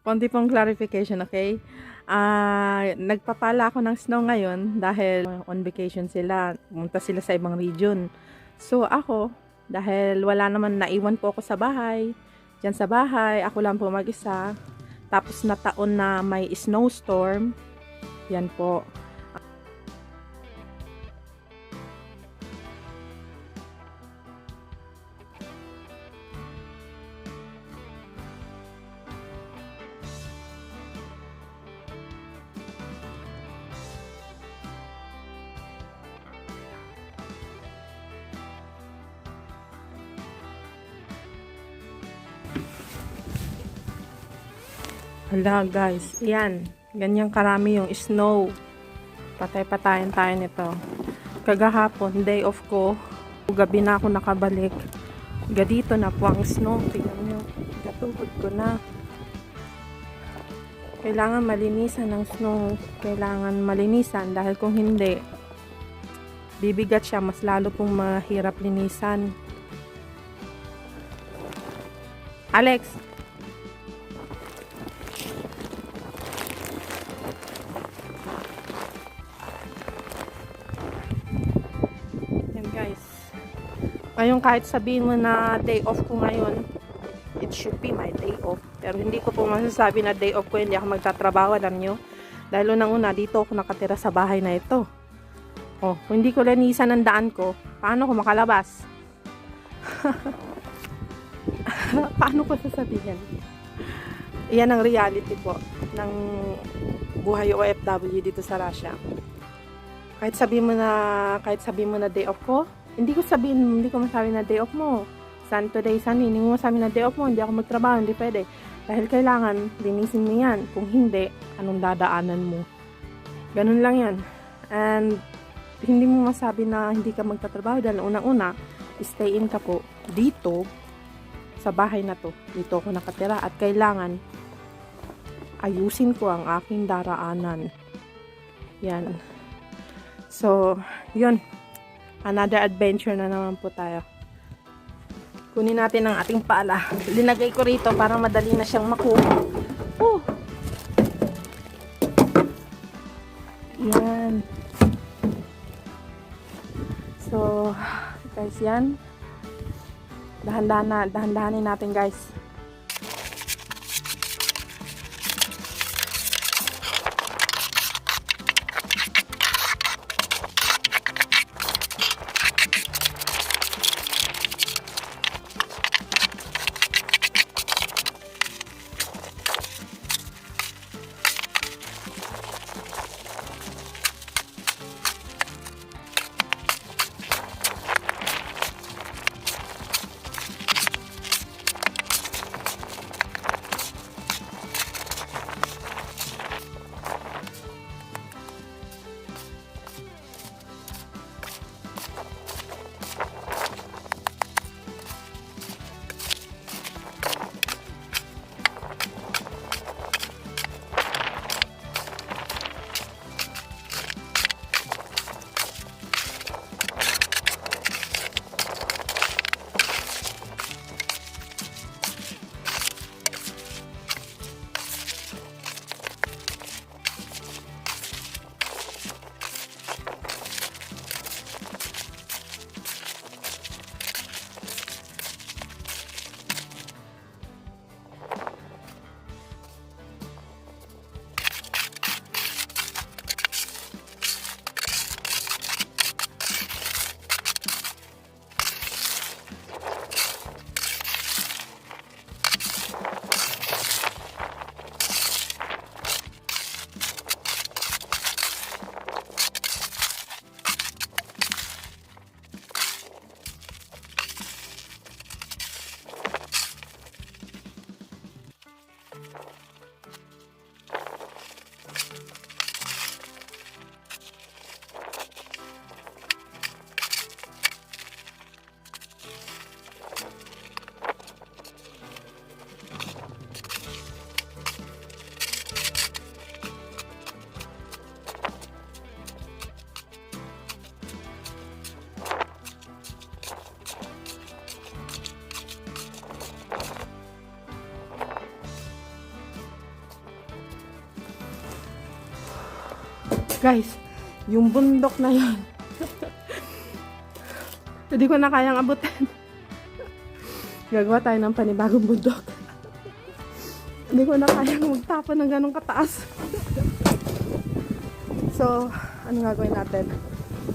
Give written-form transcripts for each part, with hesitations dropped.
Konti pong clarification, okay? Nagpapala ako ng snow ngayon dahil on vacation sila. Pumunta sila sa ibang region. So ako, dahil wala naman, naiwan po ako sa bahay. Diyan sa bahay, ako lang po mag-isa. Tapos na taon na may snowstorm. Yan po. Hala guys, yan. Ganyang karami yung snow. Patay-patayin tayo nito. Kagahapon, day off ko. Gabi na ako nakabalik. Gadito na po ang snow. Tingnan nyo. Gatubod ko na. Kailangan malinisan ng snow. Kailangan malinisan dahil kung hindi, bibigat siya. Mas lalo pong mahirap linisan. Alex! Guys, ngayon kahit sabihin mo na day off ko ngayon, it should be my day off, pero hindi ko po masasabi na day off ko, hindi ako magtatrabaho, alam nyo, dahil unang-una dito ako nakatira sa bahay na ito. Kung hindi ko linisan ang daan ko, paano ko makalabas? Paano ko sasabihin? Yan ang reality po ng buhay OFW dito sa Russia. Kahit sabihin mo na day off ko, hindi ko masabi na day off mo. Sun today, sunny. Hindi mo masabi na day off mo, hindi ako magtrabaho, hindi pwede. Dahil kailangan, linisin mo yan. Kung hindi, anong dadaanan mo? Ganun lang yan. And, hindi mo masabi na hindi ka magtatrabaho dahil unang-una, stay in ka po dito, sa bahay na to. Dito ako nakatira at kailangan, ayusin ko ang aking daraanan. Yan. So, yun. Another adventure na naman po tayo. Kunin natin ang ating pala. Linagay ko rito para madali na siyang makuha. Yan. So, guys, yan. Dahan-dahanin natin, guys. Guys, yung bundok na yun. Hindi ko na kayang abutin. Gagawa tayo ng panibagong bundok. Hindi ko na kayang magtapon ng ganong kataas. So, ano gagawin natin?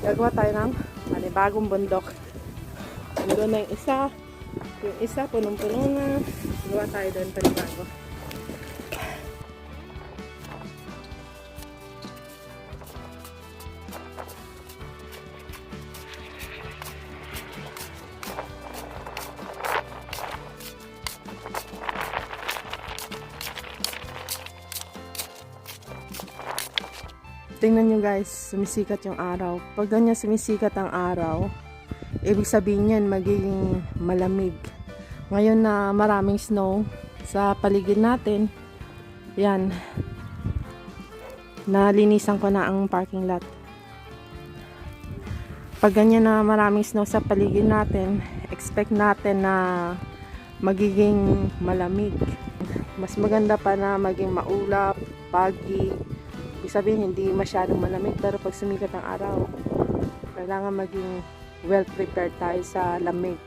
Gagawa tayo ng panibagong bundok. Doon na yung isa, punong-puno na. Gawa tayo doon panibago. Tingnan nyo guys, sumisikat yung araw. Pag ganyan sumisikat ang araw, ibig sabihin yan magiging malamig. Ngayon na maraming snow sa paligid natin, yan, nalinisan ko na ang parking lot. Pag ganyan na maraming snow sa paligid natin, expect natin na magiging malamig. Mas maganda pa na maging maulap, pagi. Ibig sabihin, hindi masyadong malamig, pero pag sumikat ang araw, kailangan maging well prepared tayo sa lamig.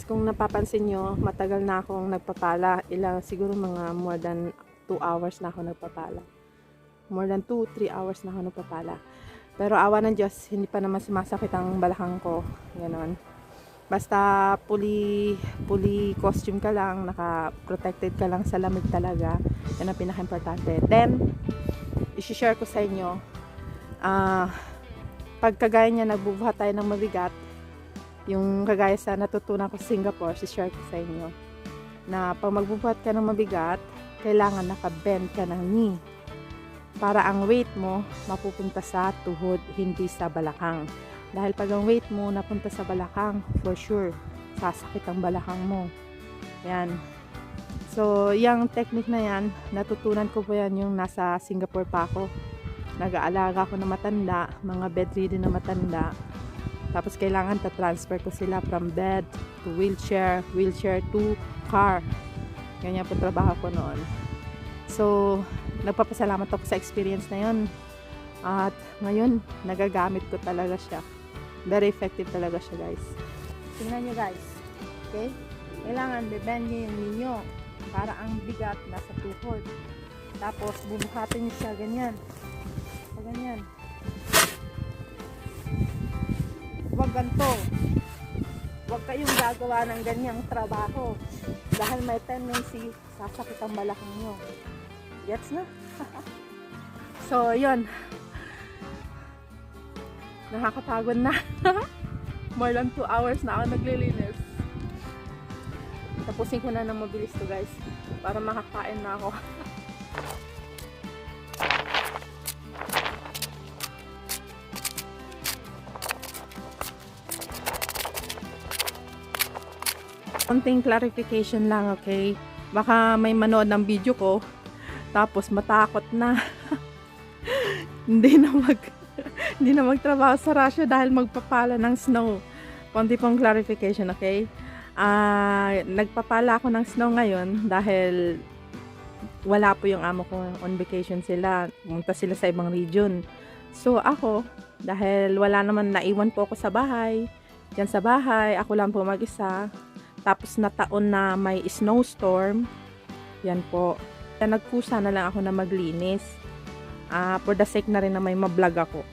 Kung napapansin nyo, matagal na akong nagpapala. Siguro mga more than 2 hours na ako nagpapala. More than 2-3 hours na ako nagpapala. Pero awa ng Diyos, hindi pa naman sumasakit ang balakang ko. Ganon. Basta fully costume ka lang, naka-protected ka lang sa lamig talaga. Yan ang pinaka-importante. Then, isi-share ko sa inyo, pag kagaya niya nagbubuhat tayo ng mabigat, yung kagaya sa natutunan ko sa Singapore, isi-share ko sa inyo, na pag magbubuhat ka ng mabigat, kailangan naka-bend ka ng knee. Para ang weight mo mapupunta sa tuhod, hindi sa balakang. Dahil pag ang weight mo napunta sa balakang, for sure, sasakit ang balakang mo. Yan. So, yung technique na yan, natutunan ko po yan yung nasa Singapore pa ako. Nag-aalaga ako ng matanda, mga bedridden na matanda. Tapos kailangan ta-transfer ko sila from bed to wheelchair to car. Ganyan po trabaho ko noon. So, nagpapasalamat ako sa experience na yun. At ngayon, nagagamit ko talaga siya. Very effective talaga siya, guys. Tingnan nyo, guys. Okay? Kailangan bebendin ninyo para ang bigat nasa tuhod. Tapos, bubuhatin nyo siya ganyan. Ganyan. Huwag ganito. Huwag kayong gagawa ng ganyang trabaho. Dahil may tendency, sasakit ang balakang nyo. Gets na? So, yun. Nakakapagod na. More than 2 hours na ako naglilinis. Tapusin ko na ng mabilis to, guys. Para makakain na ako. Konting clarification lang, okay? Baka may manood ng video ko, tapos matakot na. hindi na magtrabaho sa Russia dahil magpapala ng snow. Konti pong clarification, okay? Nagpapala ako ng snow ngayon dahil wala po yung amo ko, on vacation sila. Pumunta sila sa ibang region. So ako, dahil wala naman, naiwan po ako sa bahay. Diyan sa bahay, ako lang po mag-isa. Tapos na taon na may snowstorm. Yan po. Nagkusa na lang ako na maglinis. For the sake na rin na may mablog ako.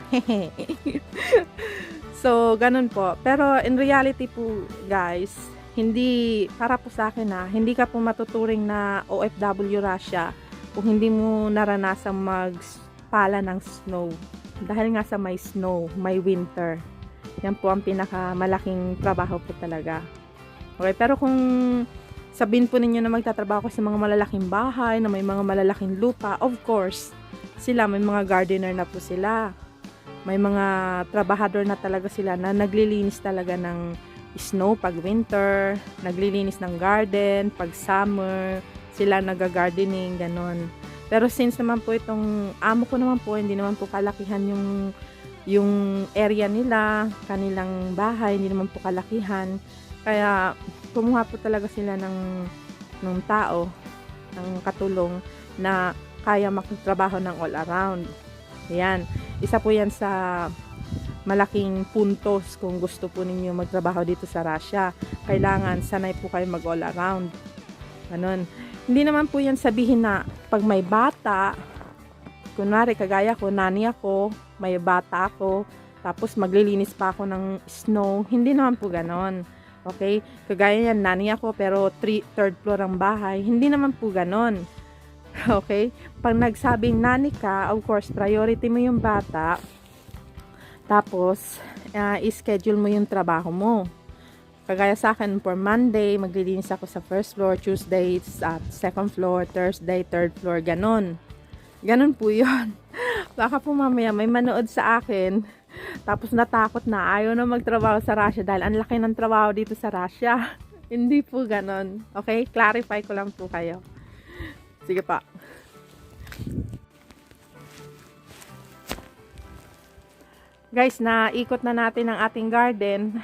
So, ganun po. Pero in reality po, guys, hindi, para po sa akin hindi ka po matuturing na OFW Russia kung hindi mo naranasang magpala ng snow. Dahil nga sa may snow, may winter. Yan po ang pinakamalaking trabaho po talaga. Okay, pero kung sabihin po ninyo na magtatrabaho sa mga malalaking bahay, na may mga malalaking lupa, of course, sila, may mga gardener na po sila. May mga trabahador na talaga sila na naglilinis talaga ng snow pag winter, naglilinis ng garden pag summer, sila nag-gardening, ganon. Pero since naman po itong amo ko naman po, hindi naman po kalakihan yung area nila, kanilang bahay, hindi naman po kalakihan. Kaya kumuha po talaga sila ng tao, ng katulong na kaya magtrabaho ng all around. Yan. Isa po yan sa malaking puntos kung gusto po ninyo magtrabaho dito sa Russia. Kailangan sanay po kayo mag all around. Ganon. Hindi naman po yan sabihin na pag may bata, kunwari kagaya ko, nani ako, may bata ako, tapos maglilinis pa ako ng snow. Hindi naman po ganon. Okay? Kagaya yan, nani ako pero third floor ang bahay. Hindi naman po ganon. Okay? Pag nagsabing nani ka, of course, priority mo yung bata. Tapos, i-schedule mo yung trabaho mo. Kagaya sa akin, for Monday, maglilinis ako sa first floor, Tuesday at second floor, Thursday, third floor, ganon. Ganon po yun. Baka po mamaya may manood sa akin, tapos natakot na, ayaw na magtrabaho sa Russia dahil ang laki ng trabaho dito sa Russia. Hindi po ganon. Okay? Clarify ko lang po kayo. Sige pa. Guys, naikot na natin ang ating garden.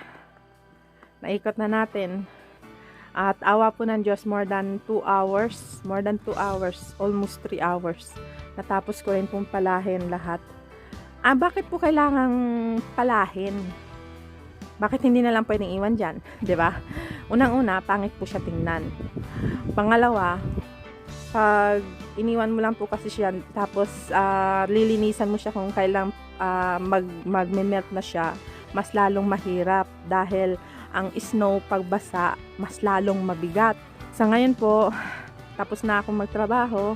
Naikot na natin. At awa po ng Diyos, more than 2 hours. More than 2 hours. Almost 3 hours. Natapos ko rin pong palahin lahat. Bakit po kailangang palahin? Bakit hindi na lang pwedeng iwan dyan? 'Di ba? Unang-una, pangit po siya tingnan. Pangalawa, pag iniwan mo lang po kasi siya, tapos lilinisan mo siya kung kailang magme-melt na siya, mas lalong mahirap dahil ang snow pagbasa, mas lalong mabigat. Sa ngayon po, tapos na akong magtrabaho.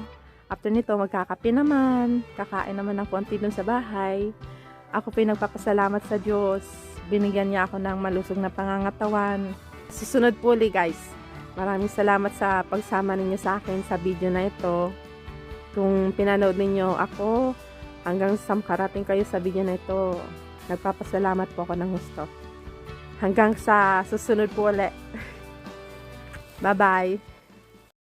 After nito, magkakape naman, kakain naman ng konti dun sa bahay. Ako po nagpapasalamat sa Diyos. Binigyan niya ako ng malusog na pangangatawan. Susunod po ulit, guys. Maraming salamat sa pagsama ninyo sa akin sa video na ito. Kung pinanood ninyo ako, hanggang sa makarating kayo sa video na ito, nagpapasalamat po ako ng gusto. Hanggang sa susunod po ulit. Bye-bye.